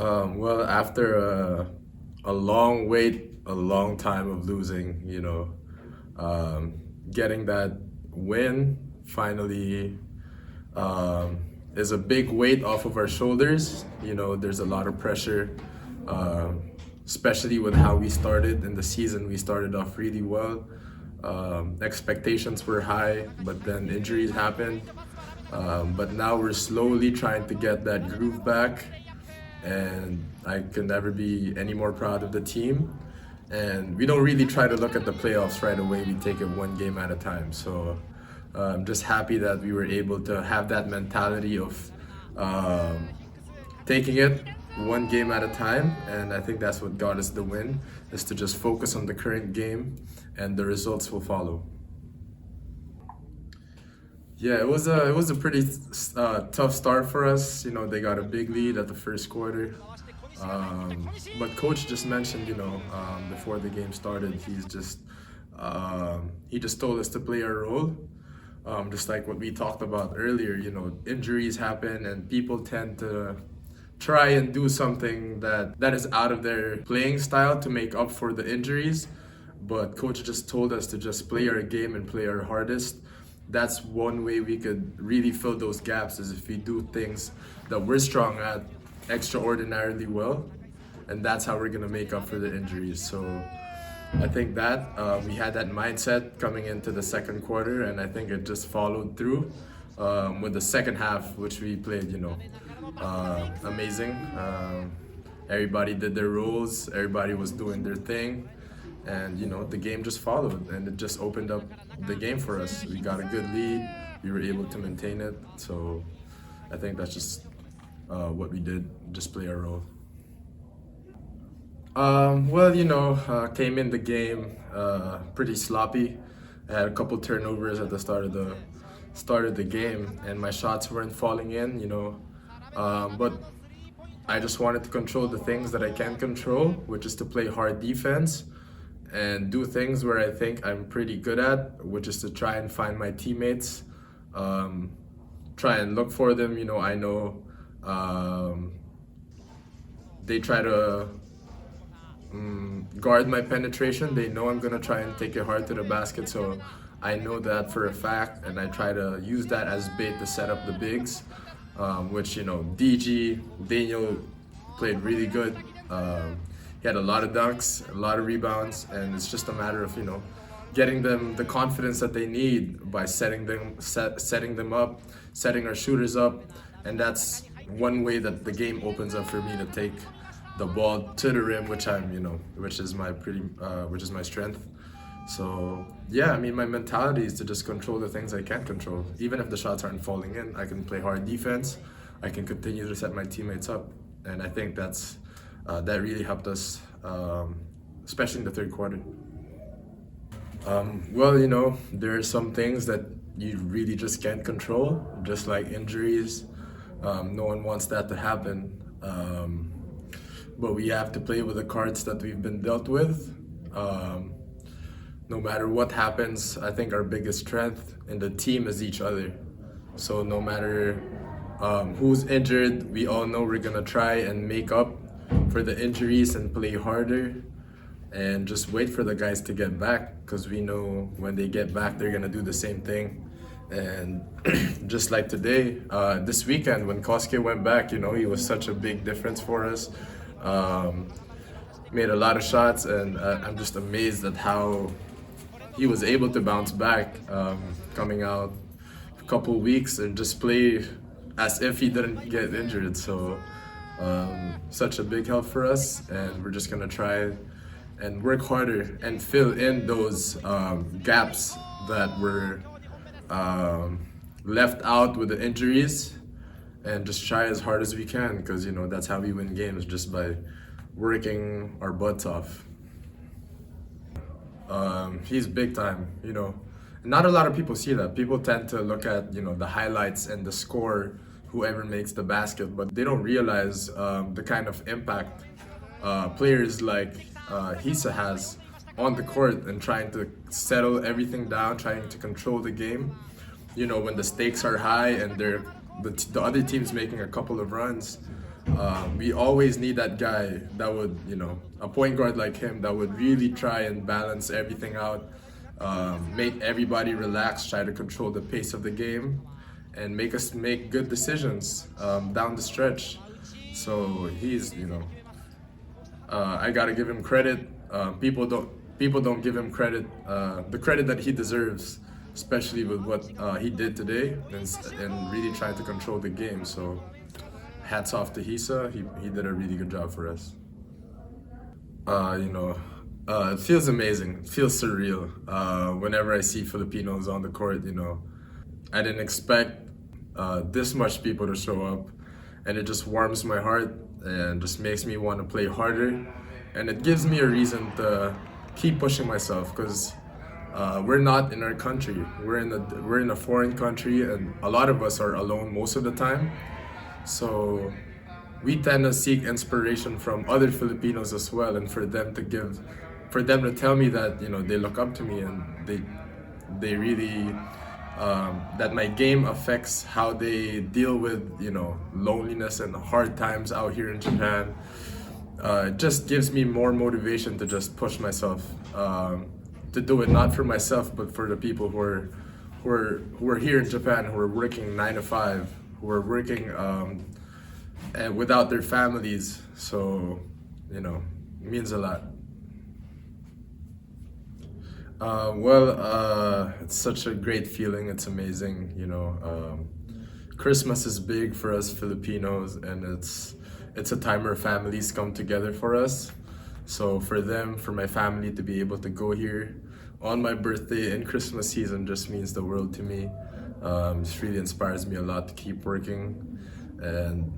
Well, after a long wait, a long time of losing, getting that win finally is a big weight off of our shoulders. There's a lot of pressure, uh, especially with how we started in the season. We started off really well. Expectations were high, but then injuries happened. But now we're slowly trying to get that groove back, and I can never be any more proud of the team. And we don't really try to look at the playoffs right away. We take it one game at a time. So I'm just happy that we were able to have that mentality of um, taking it one game at a time. And I think that's what got us the win, is to just focus on the current game, and the results will follow. Yeah, it was a pretty tough start for us. They got a big lead at the first quarter. But coach just mentioned, before the game started, he just told us to play our role. Just like what we talked about earlier, injuries happen and people tend to try and do something that is out of their playing style to make up for the injuries. But coach just told us to just play our game and play our hardest. That's one way we could really fill those gaps, is if we do things that we're strong at extraordinarily well, and that's how we're gonna make up for the injuries. So I think that we had that mindset coming into the second quarter, and I think it just followed through with the second half, which we played, amazing. Everybody did their roles, everybody was doing their thing, and the game just followed, and it just opened up the game for us. We got a good lead, we were able to maintain it. So I think that's just what we did, just play our role. Well, came in the game pretty sloppy. I had a couple turnovers at the start of the game, and my shots weren't falling in. But I just wanted to control the things that I can control, which is to play hard defense and do things where I think I'm pretty good at, which is to try and find my teammates, try and look for them. I know they try to guard my penetration. They know I'm gonna try and take it hard to the basket, so I know that for a fact, and I try to use that as bait to set up the bigs, which DG Daniel played really good. He had a lot of dunks, a lot of rebounds, and it's just a matter of getting them the confidence that they need by setting them up, setting our shooters up, and that's one way that the game opens up for me to take the ball to the rim, which is my strength. So yeah, I mean, my mentality is to just control the things I can control. Even if the shots aren't falling in, I can play hard defense. I can continue to set my teammates up, and I think that really helped us, especially in the third quarter. Well, there are some things that you really just can't control, just like injuries. No one wants that to happen. But we have to play with the cards that we've been dealt with. No matter what happens, I think our biggest strength in the team is each other. So no matter who's injured, we all know we're gonna try and make up for the injuries and play harder, and just wait for the guys to get back, because we know when they get back, they're gonna do the same thing. And just like today, this weekend when Kosuke went back, he was such a big difference for us. Made a lot of shots, and I'm just amazed at how he was able to bounce back, coming out a couple weeks and just play as if he didn't get injured. So such a big help for us, and we're just gonna try and work harder and fill in those gaps that were left out with the injuries, and just try as hard as we can, because that's how we win games, just by working our butts off. He's big time. Not a lot of people see that. People tend to look at the highlights and the score, whoever makes the basket, but they don't realize the kind of impact players like Hisa has on the court, and trying to settle everything down, trying to control the game. When the stakes are high and the other team's making a couple of runs, We always need that guy that would, a point guard like him that would really try and balance everything out, make everybody relax, try to control the pace of the game, and make us make good decisions down the stretch. So he's, I gotta give him credit. People don't give him credit, the credit that he deserves, especially with what he did today and really trying to control the game. So hats off to Hisa. He did a really good job for us. It feels amazing. It feels surreal. Whenever I see Filipinos on the court, I didn't expect this much people to show up, and it just warms my heart and just makes me want to play harder, and it gives me a reason to keep pushing myself because we're not in our country. We're in a foreign country, and a lot of us are alone most of the time. So we tend to seek inspiration from other Filipinos as well, and for them to tell me that they look up to me and they really that my game affects how they deal with loneliness and hard times out here in Japan. It just gives me more motivation to just push myself to do it, not for myself but for the people who are here in Japan, who are working 9 to 5, who are working and without their families. So it means a lot. It's such a great feeling. It's amazing. Christmas is big for us Filipinos, and it's a time where families come together for us. So for my family to be able to go here on my birthday and Christmas season just means the world to me. It really inspires me a lot to keep working and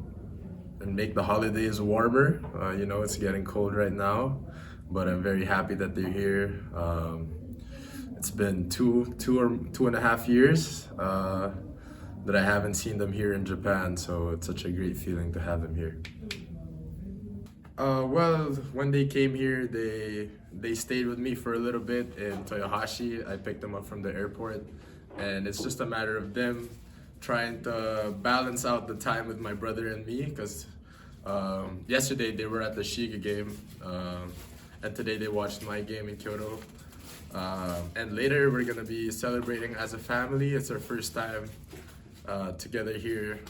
make the holidays warmer. It's getting cold right now, but I'm very happy that they're here. It's been two and a half years that I haven't seen them here in Japan, so it's such a great feeling to have them here. When they came here, they stayed with me for a little bit in Toyohashi. I picked them up from the airport, and it's just a matter of them trying to balance out the time with my brother and me, because yesterday they were at the Shiga game, and today they watched my game in Kyoto. And later we're gonna be celebrating as a family. It's our first time together here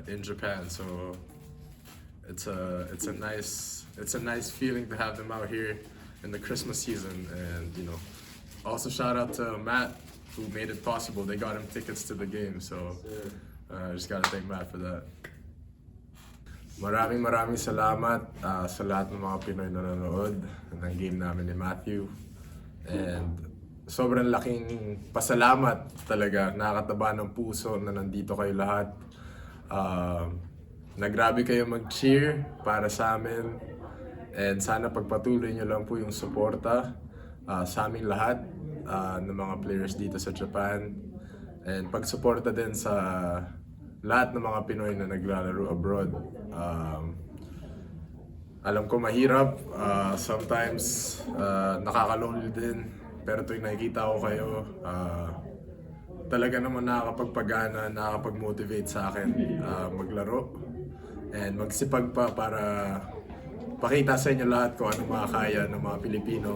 in Japan, so it's a nice feeling to have them out here in the Christmas season. And also shout out to Matt, who made it possible. They got him tickets to the game, so I just gotta thank Matt for that. Maraming salamat sa lahat ng mga Pinoy na nanonood ng game namin ni Matthew. And sobrang laking pasalamat talaga, nakakataba ng puso na nandito kayo lahat. Nagrabe kayo mag-cheer para sa amin, and sana pagpatuloy nyo lang po yung suporta sa aming lahat ng mga players dito sa Japan, and pagsuporta din sa lahat ng mga Pinoy na naglalaro abroad. Alam ko mahirap, sometimes nakakalonely din, pero tuwing nakikita ko kayo, talaga naman nakakapagpagana, nakakapag-motivate sa akin maglaro and magsipag pa para pakita sa inyo lahat kung anong makakaya ng mga Pilipino.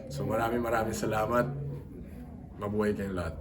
So maraming salamat, mabuhay kayong lahat.